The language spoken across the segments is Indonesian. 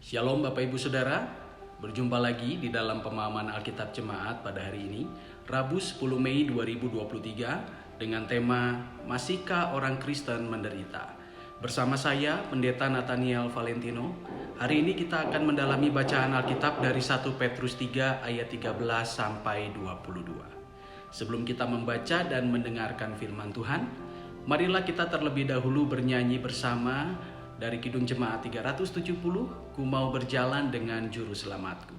Shalom Bapak Ibu Saudara, berjumpa lagi di dalam pemahaman Alkitab Jemaat pada hari ini, Rabu 10 Mei 2023 dengan tema Masihkah Orang Kristen Menderita? Bersama saya, Pendeta Nathaniel Valentino. Hari ini kita akan mendalami bacaan Alkitab dari 1 Petrus 3 ayat 13 sampai 22. Sebelum kita membaca dan mendengarkan firman Tuhan, marilah kita terlebih dahulu bernyanyi bersama dari Kidung Jemaat 370, Ku Mau Berjalan Dengan Juru Selamatku.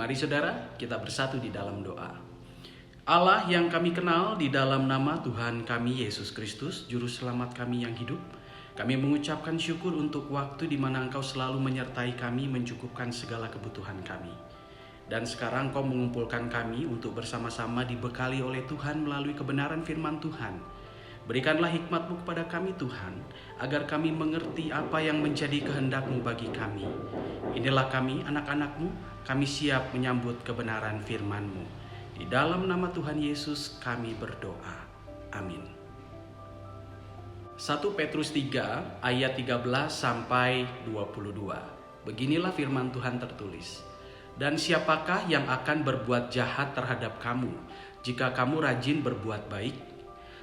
Mari saudara, kita bersatu di dalam doa. Allah yang kami kenal di dalam nama Tuhan kami Yesus Kristus, Juru Selamat kami yang hidup, kami mengucapkan syukur untuk waktu di mana Engkau selalu menyertai kami mencukupkan segala kebutuhan kami. Dan sekarang Kau mengumpulkan kami untuk bersama-sama dibekali oleh Tuhan melalui kebenaran firman Tuhan. Berikanlah hikmat-Mu kepada kami Tuhan, agar kami mengerti apa yang menjadi kehendak-Mu bagi kami. Inilah kami, anak-anak-Mu, kami siap menyambut kebenaran firman-Mu. Di dalam nama Tuhan Yesus kami berdoa. Amin. 1 Petrus 3 ayat 13 sampai 22. Beginilah firman Tuhan tertulis. Dan siapakah yang akan berbuat jahat terhadap kamu, jika kamu rajin berbuat baik?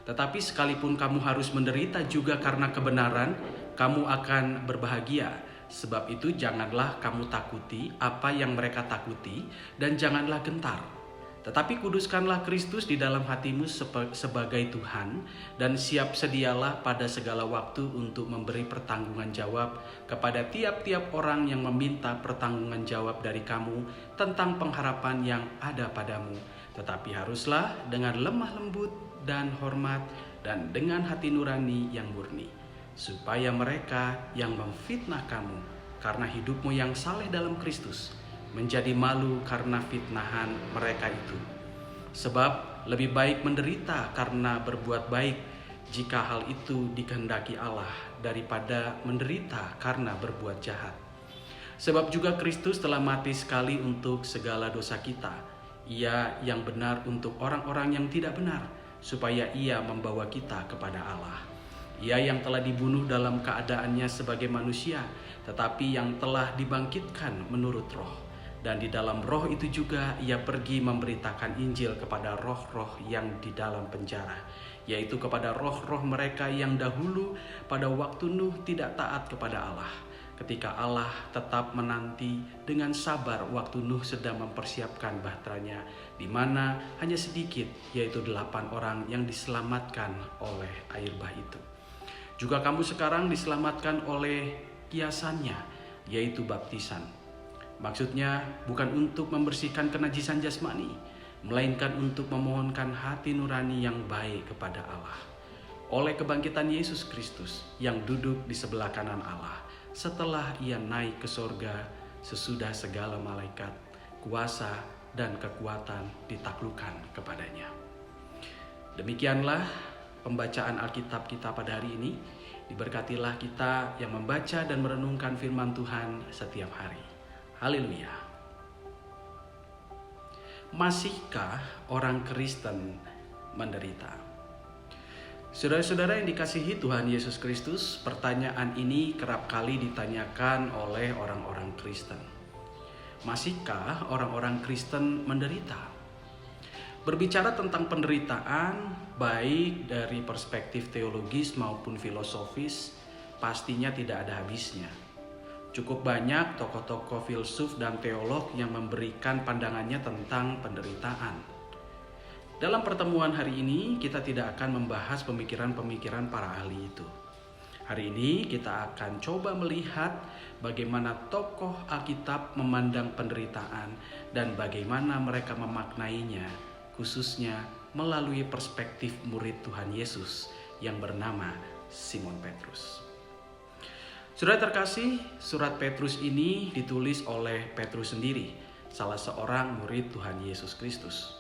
Tetapi sekalipun kamu harus menderita juga karena kebenaran, kamu akan berbahagia. Sebab itu janganlah kamu takuti apa yang mereka takuti, dan janganlah gentar. Tetapi kuduskanlah Kristus di dalam hatimu sebagai Tuhan, dan siap sedialah pada segala waktu untuk memberi pertanggungan jawab kepada tiap-tiap orang yang meminta pertanggungan jawab dari kamu tentang pengharapan yang ada padamu. Tetapi haruslah dengan lemah lembut dan hormat, dan dengan hati nurani yang murni. supaya mereka yang memfitnah kamu karena hidupmu yang saleh dalam Kristus menjadi malu karena fitnahan mereka itu. Sebab lebih baik menderita karena berbuat baik jika hal itu dikehendaki Allah daripada menderita karena berbuat jahat. Sebab juga Kristus telah mati sekali untuk segala dosa kita, Ia yang benar untuk orang-orang yang tidak benar, supaya Ia membawa kita kepada Allah. Ia yang telah dibunuh dalam keadaannya sebagai manusia, tetapi yang telah dibangkitkan menurut roh. Dan di dalam roh itu juga Ia pergi memberitakan Injil kepada roh-roh yang di dalam penjara, yaitu kepada roh-roh mereka yang dahulu pada waktu Nuh tidak taat kepada Allah, ketika Allah tetap menanti dengan sabar waktu Nuh sedang mempersiapkan bahteranya, di mana hanya sedikit, yaitu 8 orang yang diselamatkan oleh air bah itu. Juga kamu sekarang diselamatkan oleh kiasannya, yaitu baptisan. Maksudnya bukan untuk membersihkan kenajisan jasmani, melainkan untuk memohonkan hati nurani yang baik kepada Allah, oleh kebangkitan Yesus Kristus yang duduk di sebelah kanan Allah, setelah Ia naik ke sorga sesudah segala malaikat, kuasa, dan kekuatan ditaklukkan kepadanya. Demikianlah pembacaan Alkitab kita pada hari ini. Diberkatilah kita yang membaca dan merenungkan firman Tuhan setiap hari. Haleluya. Masihkah orang Kristen menderita? Saudara-saudara yang dikasihi Tuhan Yesus Kristus, pertanyaan ini kerap kali ditanyakan oleh orang-orang Kristen. Masihkah orang-orang Kristen menderita? Berbicara tentang penderitaan, baik dari perspektif teologis maupun filosofis, pastinya tidak ada habisnya. Cukup banyak tokoh-tokoh filsuf dan teolog yang memberikan pandangannya tentang penderitaan. Dalam pertemuan hari ini, kita tidak akan membahas pemikiran-pemikiran para ahli itu. Hari ini kita akan coba melihat bagaimana tokoh Alkitab memandang penderitaan dan bagaimana mereka memaknainya, khususnya melalui perspektif murid Tuhan Yesus yang bernama Simon Petrus. Saudara terkasih, surat Petrus ini ditulis oleh Petrus sendiri, salah seorang murid Tuhan Yesus Kristus.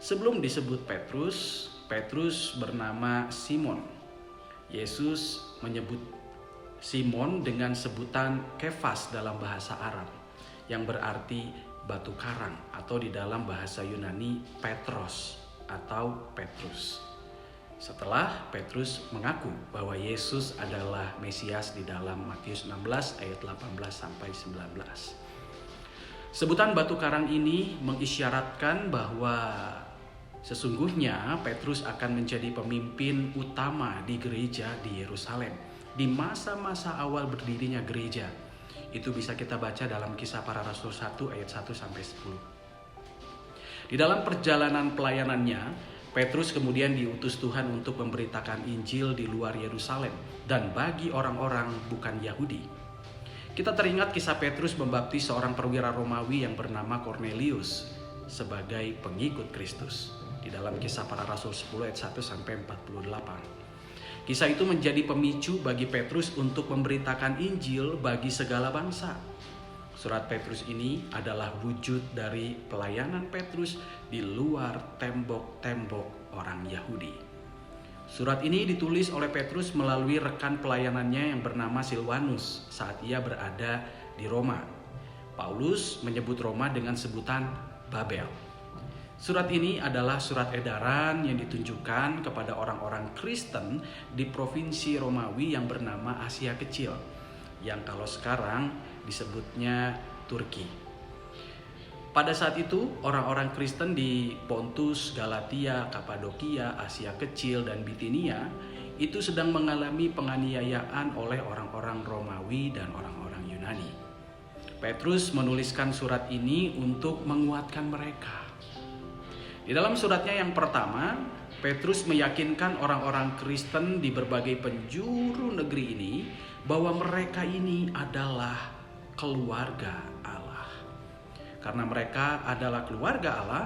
Sebelum disebut Petrus, Petrus bernama Simon. Yesus menyebut Simon dengan sebutan Kefas dalam bahasa Arab, yang berarti batu karang, atau di dalam bahasa Yunani Petros atau Petrus. Setelah Petrus mengaku bahwa Yesus adalah Mesias di dalam Matius 16 ayat 18 sampai 19. Sebutan batu karang ini mengisyaratkan bahwa sesungguhnya Petrus akan menjadi pemimpin utama di gereja di Yerusalem di masa-masa awal berdirinya gereja. Itu bisa kita baca dalam Kisah Para Rasul 1 ayat 1 sampai 10. Di dalam perjalanan pelayanannya, Petrus kemudian diutus Tuhan untuk memberitakan Injil di luar Yerusalem dan bagi orang-orang bukan Yahudi. Kita teringat kisah Petrus membaptis seorang perwira Romawi yang bernama Cornelius sebagai pengikut Kristus di dalam Kisah Para Rasul 10 ayat 1 sampai 48. Kisah itu menjadi pemicu bagi Petrus untuk memberitakan Injil bagi segala bangsa. Surat Petrus ini adalah wujud dari pelayanan Petrus di luar tembok-tembok orang Yahudi. Surat ini ditulis oleh Petrus melalui rekan pelayanannya yang bernama Silwanus saat ia berada di Roma. Paulus menyebut Roma dengan sebutan Babel. Surat ini adalah surat edaran yang ditunjukkan kepada orang-orang Kristen di provinsi Romawi yang bernama Asia Kecil, yang kalau sekarang disebutnya Turki. Pada saat itu, orang-orang Kristen di Pontus, Galatia, Kapadokia, Asia Kecil, dan Bitinia itu sedang mengalami penganiayaan oleh orang-orang Romawi dan orang-orang Yunani. Petrus menuliskan surat ini untuk menguatkan mereka. Di dalam suratnya yang pertama, Petrus meyakinkan orang-orang Kristen di berbagai penjuru negeri ini bahwa mereka ini adalah keluarga Allah. Karena mereka adalah keluarga Allah,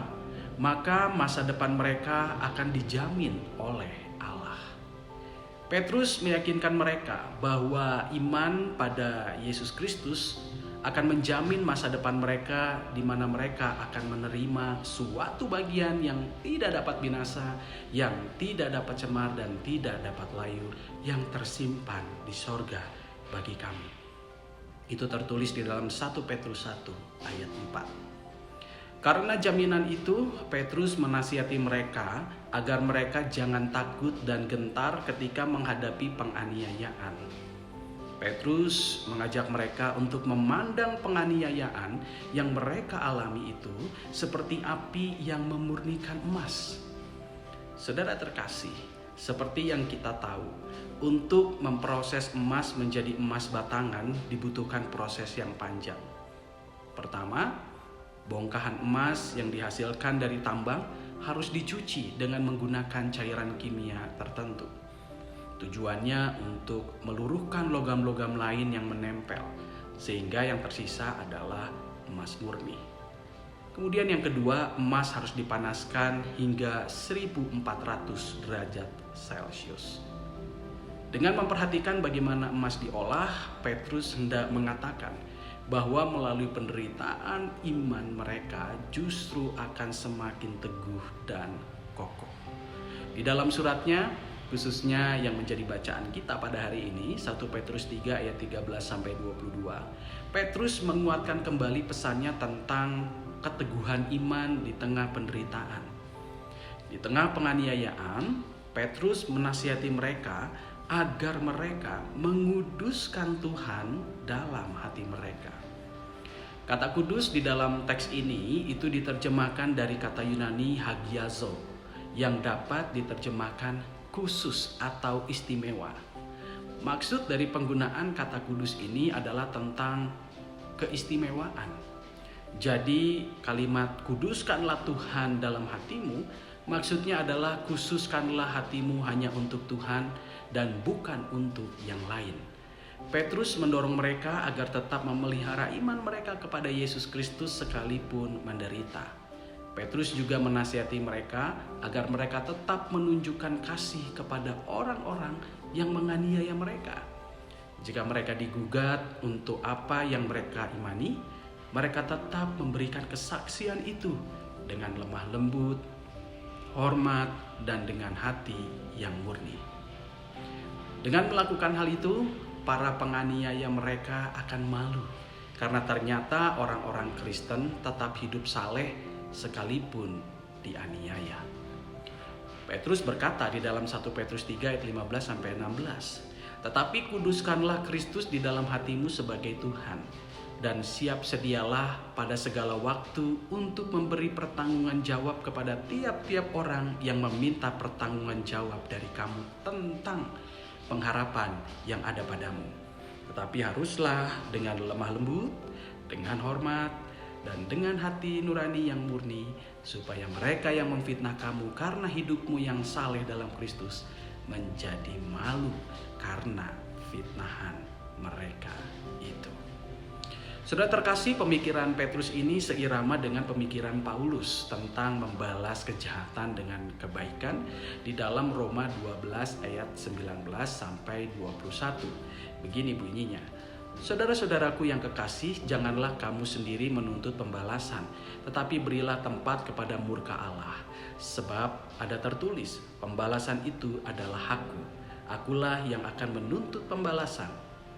maka masa depan mereka akan dijamin oleh Allah. Petrus meyakinkan mereka bahwa iman pada Yesus Kristus akan menjamin masa depan mereka, di mana mereka akan menerima suatu bagian yang tidak dapat binasa, yang tidak dapat cemar dan tidak dapat layu, yang tersimpan di sorga bagi kami. Itu tertulis di dalam 1 Petrus 1 ayat 4. Karena jaminan itu, Petrus menasihati mereka agar mereka jangan takut dan gentar ketika menghadapi penganiayaan. Petrus mengajak mereka untuk memandang penganiayaan yang mereka alami itu seperti api yang memurnikan emas. Saudara terkasih, seperti yang kita tahu, untuk memproses emas menjadi emas batangan dibutuhkan proses yang panjang. Pertama, bongkahan emas yang dihasilkan dari tambang harus dicuci dengan menggunakan cairan kimia tertentu. Tujuannya untuk meluruhkan logam-logam lain yang menempel, sehingga yang tersisa adalah emas murni. Kemudian yang kedua, emas harus dipanaskan hingga 1400 derajat Celcius. Dengan memperhatikan bagaimana emas diolah, Petrus hendak mengatakan bahwa melalui penderitaan iman mereka justru akan semakin teguh dan kokoh. Di dalam suratnya, khususnya yang menjadi bacaan kita pada hari ini, 1 Petrus 3 ayat 13-22, Petrus menguatkan kembali pesannya tentang keteguhan iman di tengah penderitaan. Di tengah penganiayaan, Petrus menasihati mereka agar mereka menguduskan Tuhan dalam hati mereka. Kata kudus di dalam teks ini itu diterjemahkan dari kata Yunani hagiazo, yang dapat diterjemahkan khusus atau istimewa. Maksud dari penggunaan kata kudus ini adalah tentang keistimewaan. Jadi kalimat kuduskanlah Tuhan dalam hatimu, maksudnya adalah khususkanlah hatimu hanya untuk Tuhan dan bukan untuk yang lain. Petrus mendorong mereka agar tetap memelihara iman mereka kepada Yesus Kristus sekalipun menderita. Petrus juga menasihati mereka agar mereka tetap menunjukkan kasih kepada orang-orang yang menganiaya mereka. Jika mereka digugat untuk apa yang mereka imani, mereka tetap memberikan kesaksian itu dengan lemah lembut, hormat, dan dengan hati yang murni. Dengan melakukan hal itu, para penganiaya mereka akan malu karena ternyata orang-orang Kristen tetap hidup saleh sekalipun dianiaya. Petrus berkata di dalam 1 Petrus 3 ayat 15-16, "Tetapi kuduskanlah Kristus di dalam hatimu sebagai Tuhan, dan siap sedialah pada segala waktu untuk memberi pertanggungan jawab kepada tiap-tiap orang yang meminta pertanggungan jawab dari kamu tentang pengharapan yang ada padamu. Tetapi haruslah dengan lemah lembut, dengan hormat, dan dengan hati nurani yang murni, supaya mereka yang memfitnah kamu karena hidupmu yang saleh dalam Kristus menjadi malu karena fitnahan mereka itu." Saudara terkasih, pemikiran Petrus ini seirama dengan pemikiran Paulus tentang membalas kejahatan dengan kebaikan di dalam Roma 12 ayat 19-21. Begini bunyinya, "Saudara-saudaraku yang kekasih, janganlah kamu sendiri menuntut pembalasan, tetapi berilah tempat kepada murka Allah. Sebab ada tertulis, pembalasan itu adalah hakku. Akulah yang akan menuntut pembalasan,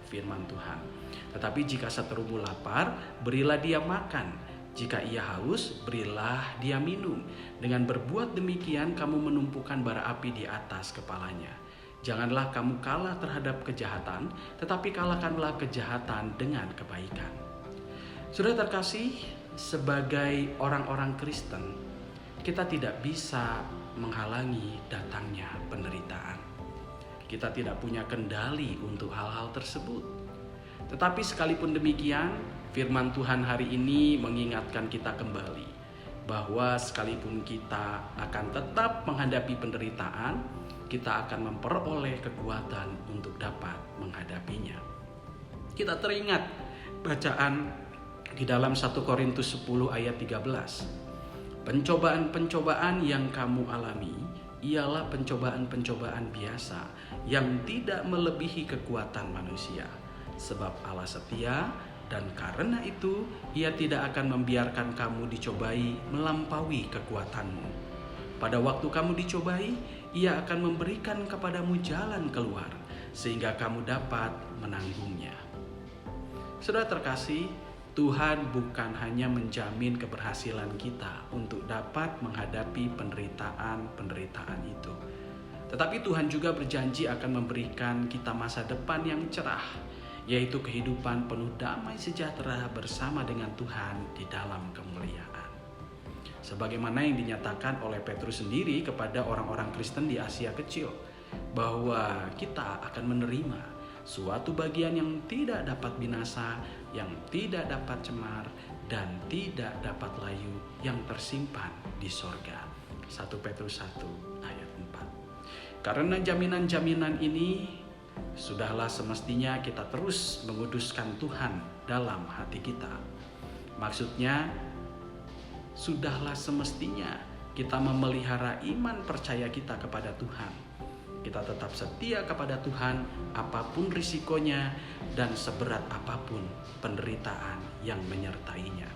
firman Tuhan. Tetapi jika seterumu lapar, berilah dia makan. Jika ia haus, berilah dia minum. Dengan berbuat demikian, kamu menumpukan bara api di atas kepalanya. Janganlah kamu kalah terhadap kejahatan, tetapi kalahkanlah kejahatan dengan kebaikan." Saudara terkasih, sebagai orang-orang Kristen, kita tidak bisa menghalangi datangnya penderitaan. Kita tidak punya kendali untuk hal-hal tersebut. Tetapi sekalipun demikian, firman Tuhan hari ini mengingatkan kita kembali bahwa sekalipun kita akan tetap menghadapi penderitaan, kita akan memperoleh kekuatan untuk dapat menghadapinya. Kita teringat bacaan di dalam 1 Korintus 10 ayat 13. "Pencobaan-pencobaan yang kamu alami ialah pencobaan-pencobaan biasa yang tidak melebihi kekuatan manusia. Sebab Allah setia, dan karena itu Ia tidak akan membiarkan kamu dicobai melampaui kekuatanmu. Pada waktu kamu dicobai, Ia akan memberikan kepadamu jalan keluar, sehingga kamu dapat menanggungnya. Saudara terkasih, Tuhan bukan hanya menjamin keberhasilan kita untuk dapat menghadapi penderitaan itu. Tetapi Tuhan juga berjanji akan memberikan kita masa depan yang cerah, yaitu kehidupan penuh damai sejahtera bersama dengan Tuhan di dalam kemuliaan. Sebagaimana yang dinyatakan oleh Petrus sendiri kepada orang-orang Kristen di Asia Kecil, bahwa kita akan menerima suatu bagian yang tidak dapat binasa, yang tidak dapat cemar, dan tidak dapat layu, yang tersimpan di sorga. 1 Petrus 1 ayat 4. Karena jaminan-jaminan ini, sudahlah semestinya kita terus menguduskan Tuhan dalam hati kita. Maksudnya, sudahlah semestinya kita memelihara iman percaya kita kepada Tuhan. Kita tetap setia kepada Tuhan apapun risikonya dan seberat apapun penderitaan yang menyertainya.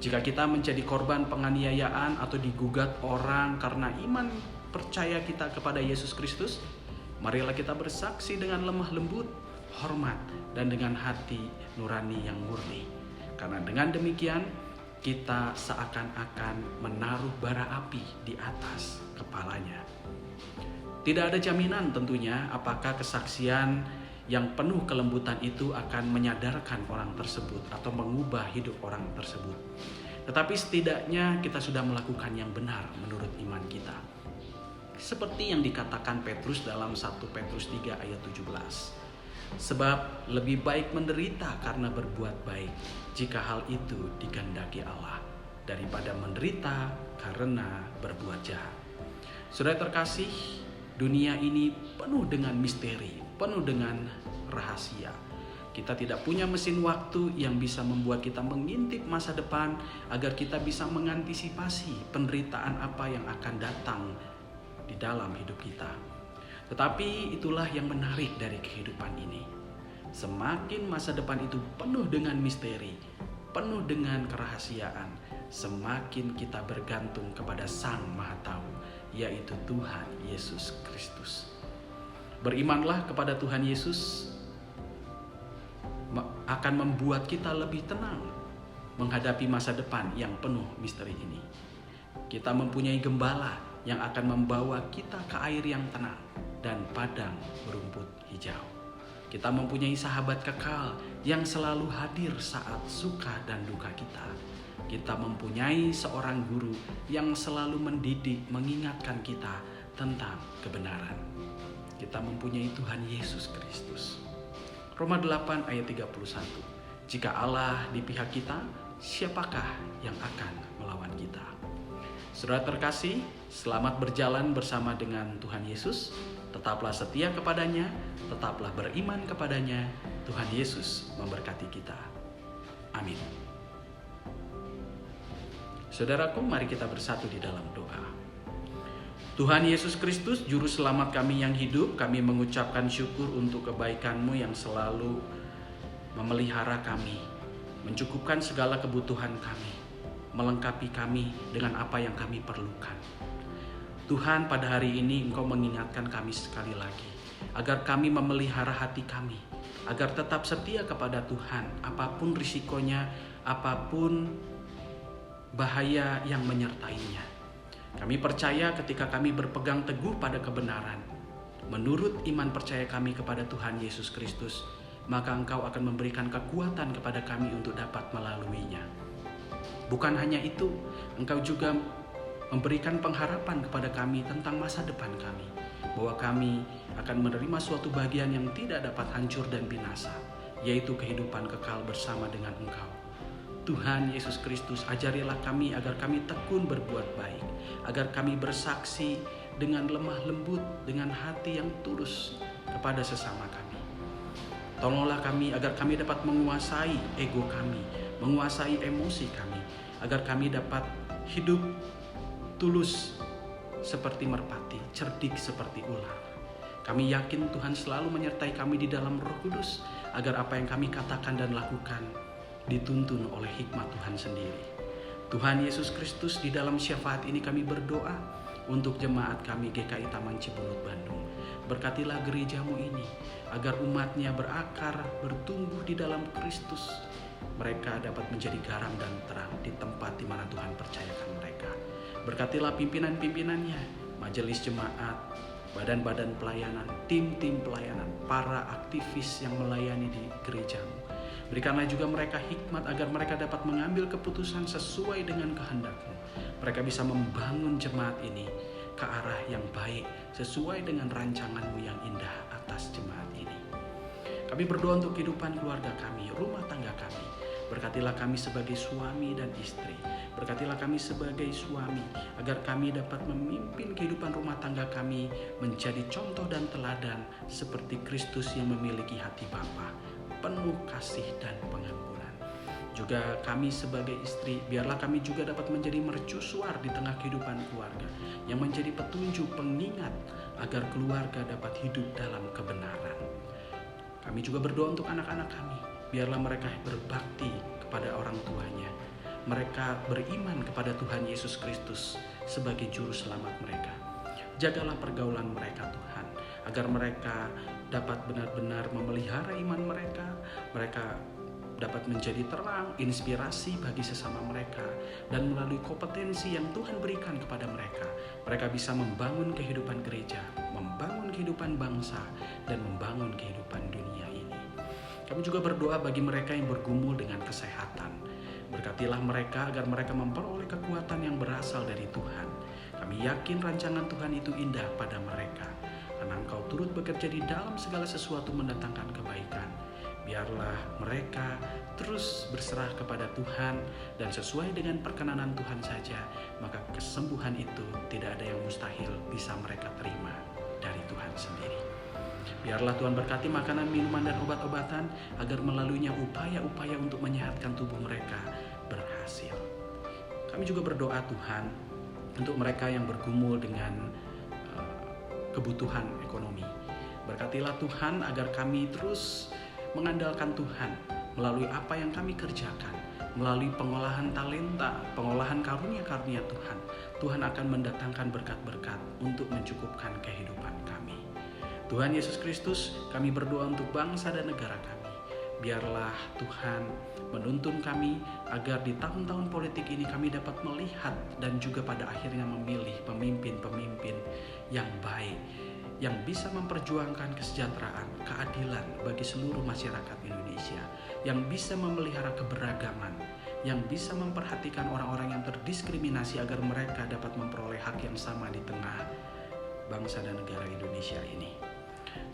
Jika kita menjadi korban penganiayaan atau digugat orang karena iman percaya kita kepada Yesus Kristus, marilah kita bersaksi dengan lemah lembut, hormat, dan dengan hati nurani yang murni. Karena dengan demikian, kita seakan-akan menaruh bara api di atas kepalanya. Tidak ada jaminan tentunya apakah kesaksian yang penuh kelembutan itu akan menyadarkan orang tersebut atau mengubah hidup orang tersebut. Tetapi setidaknya kita sudah melakukan yang benar menurut iman kita. Seperti yang dikatakan Petrus dalam 1 Petrus 3 ayat 17. Sebab lebih baik menderita karena berbuat baik, jika hal itu dikehendaki Allah, daripada menderita karena berbuat jahat. Saudara terkasih, dunia ini penuh dengan misteri, penuh dengan rahasia. Kita tidak punya mesin waktu yang bisa membuat kita mengintip masa depan agar kita bisa mengantisipasi penderitaan apa yang akan datang di dalam hidup kita. Tetapi itulah yang menarik dari kehidupan ini. Semakin masa depan itu penuh dengan misteri, penuh dengan kerahasiaan, semakin kita bergantung kepada Sang Maha Tahu, yaitu Tuhan Yesus Kristus. Berimanlah kepada Tuhan Yesus akan membuat kita lebih tenang menghadapi masa depan yang penuh misteri ini. Kita mempunyai gembala yang akan membawa kita ke air yang tenang dan padang berumput hijau. Kita mempunyai sahabat kekal yang selalu hadir saat suka dan duka kita. Kita mempunyai seorang guru yang selalu mendidik, mengingatkan kita tentang kebenaran. Kita mempunyai Tuhan Yesus Kristus. Roma 8 ayat 31. Jika Allah di pihak kita, siapakah yang akan melawan kita? Saudara terkasih, selamat berjalan bersama dengan Tuhan Yesus. Tetaplah setia kepadanya, tetaplah beriman kepadanya. Tuhan Yesus memberkati kita. Amin. Saudaraku, mari kita bersatu di dalam doa. Tuhan Yesus Kristus, Juru Selamat kami yang hidup, kami mengucapkan syukur untuk kebaikan-Mu yang selalu memelihara kami, mencukupkan segala kebutuhan kami, melengkapi kami dengan apa yang kami perlukan. Tuhan, pada hari ini Engkau mengingatkan kami sekali lagi, agar kami memelihara hati kami, agar tetap setia kepada Tuhan, apapun risikonya, apapun bahaya yang menyertainya. Kami percaya ketika kami berpegang teguh pada kebenaran, menurut iman percaya kami kepada Tuhan Yesus Kristus, maka Engkau akan memberikan kekuatan kepada kami untuk dapat melaluinya. Bukan hanya itu, Engkau juga memberikan pengharapan kepada kami tentang masa depan kami, bahwa kami akan menerima suatu bagian yang tidak dapat hancur dan binasa, yaitu kehidupan kekal bersama dengan Engkau. Tuhan Yesus Kristus, ajarilah kami agar kami tekun berbuat baik, agar kami bersaksi dengan lemah lembut, dengan hati yang tulus kepada sesama kami. Tolonglah kami agar kami dapat menguasai ego kami, menguasai emosi kami, agar kami dapat hidup tulus seperti merpati, cerdik seperti ular. Kami yakin Tuhan selalu menyertai kami di dalam Roh Kudus, agar apa yang kami katakan dan lakukan dituntun oleh hikmat Tuhan sendiri. Tuhan Yesus Kristus, di dalam syafaat ini kami berdoa untuk jemaat kami GKI Taman Cibulut Bandung. Berkatilah gerejamu ini, agar umatnya berakar, bertumbuh di dalam Kristus. Mereka dapat menjadi garam dan terang di tempat di mana Tuhan percayakan mereka. Berkatilah pimpinan-pimpinannya, majelis jemaat, badan-badan pelayanan, tim-tim pelayanan, para aktivis yang melayani di gerejamu. Berikanlah juga mereka hikmat agar mereka dapat mengambil keputusan sesuai dengan kehendak-Mu. Mereka bisa membangun jemaat ini ke arah yang baik sesuai dengan rancangan-Mu yang indah atas jemaat ini. Kami berdoa untuk kehidupan keluarga kami, rumah tangga kami. Berkatilah kami sebagai suami dan istri. Berkatilah kami sebagai suami agar kami dapat memimpin kehidupan rumah tangga kami menjadi contoh dan teladan seperti Kristus yang memiliki hati Bapa, penuh kasih dan pengampunan. Juga kami sebagai istri, biarlah kami juga dapat menjadi mercusuar di tengah kehidupan keluarga yang menjadi petunjuk pengingat agar keluarga dapat hidup dalam kebenaran. Kami juga berdoa untuk anak-anak kami, biarlah mereka berbakti kepada orang tuanya. Mereka beriman kepada Tuhan Yesus Kristus sebagai juru selamat mereka. Jagalah pergaulan mereka Tuhan, agar mereka dapat benar-benar memelihara iman mereka. Mereka dapat menjadi terang, inspirasi bagi sesama mereka. Dan melalui kompetensi yang Tuhan berikan kepada mereka, mereka bisa membangun kehidupan gereja, membangun kehidupan bangsa, dan membangun kehidupan dunia ini. Kami juga berdoa bagi mereka yang bergumul dengan kesehatan. Berkatilah mereka agar mereka memperoleh kekuatan yang berasal dari Tuhan. Kami yakin rancangan Tuhan itu indah pada mereka, karena Engkau turut bekerja di dalam segala sesuatu mendatangkan kebaikan. Biarlah mereka terus berserah kepada Tuhan dan sesuai dengan perkenanan Tuhan saja, maka kesembuhan itu tidak ada yang mustahil bisa mereka terima dari Tuhan sendiri. Biarlah Tuhan berkati makanan, minuman, dan obat-obatan agar melaluinya upaya-upaya untuk menyehatkan tubuh mereka berhasil. Kami juga berdoa Tuhan untuk mereka yang bergumul dengan kebutuhan ekonomi. Berkatilah Tuhan agar kami terus mengandalkan Tuhan melalui apa yang kami kerjakan, melalui pengolahan talenta, pengolahan karunia-karunia Tuhan. Tuhan akan mendatangkan berkat-berkat untuk mencukupkan kehidupan kami. Tuhan Yesus Kristus, kami berdoa untuk bangsa dan negara kami. Biarlah Tuhan menuntun kami agar di tahun-tahun politik ini kami dapat melihat dan juga pada akhirnya memilih pemimpin-pemimpin yang baik, yang bisa memperjuangkan kesejahteraan, keadilan bagi seluruh masyarakat Indonesia, yang bisa memelihara keberagaman, yang bisa memperhatikan orang-orang yang terdiskriminasi agar mereka dapat memperoleh hak yang sama di tengah bangsa dan negara Indonesia ini.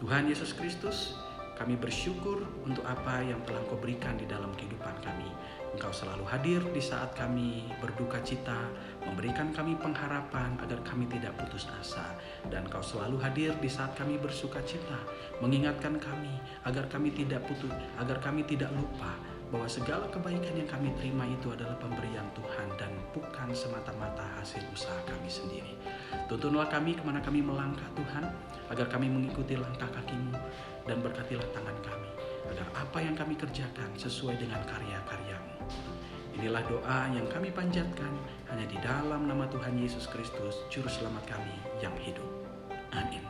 Tuhan Yesus Kristus, kami bersyukur untuk apa yang telah Engkau berikan di dalam kehidupan kami. Engkau selalu hadir di saat kami berduka cita, memberikan kami pengharapan agar kami tidak putus asa. Dan Engkau selalu hadir di saat kami bersuka cita, mengingatkan kami agar kami tidak putus, agar kami tidak lupa bahwa segala kebaikan yang kami terima itu adalah pemberian Tuhan dan bukan semata-mata hasil usaha kami sendiri. Tuntunlah kami kemana kami melangkah Tuhan, agar kami mengikuti langkah kaki-Mu, dan berkatilah tangan kami, agar apa yang kami kerjakan sesuai dengan karya-karya-Mu. Inilah doa yang kami panjatkan hanya di dalam nama Tuhan Yesus Kristus, Juru Selamat kami yang hidup. Amin.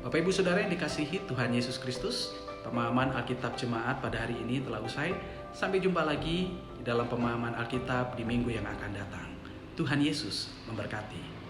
Bapak Ibu Saudara yang dikasihi Tuhan Yesus Kristus, pemahaman Alkitab Jemaat pada hari ini telah usai. Sampai jumpa lagi di dalam pemahaman Alkitab di minggu yang akan datang. Tuhan Yesus memberkati.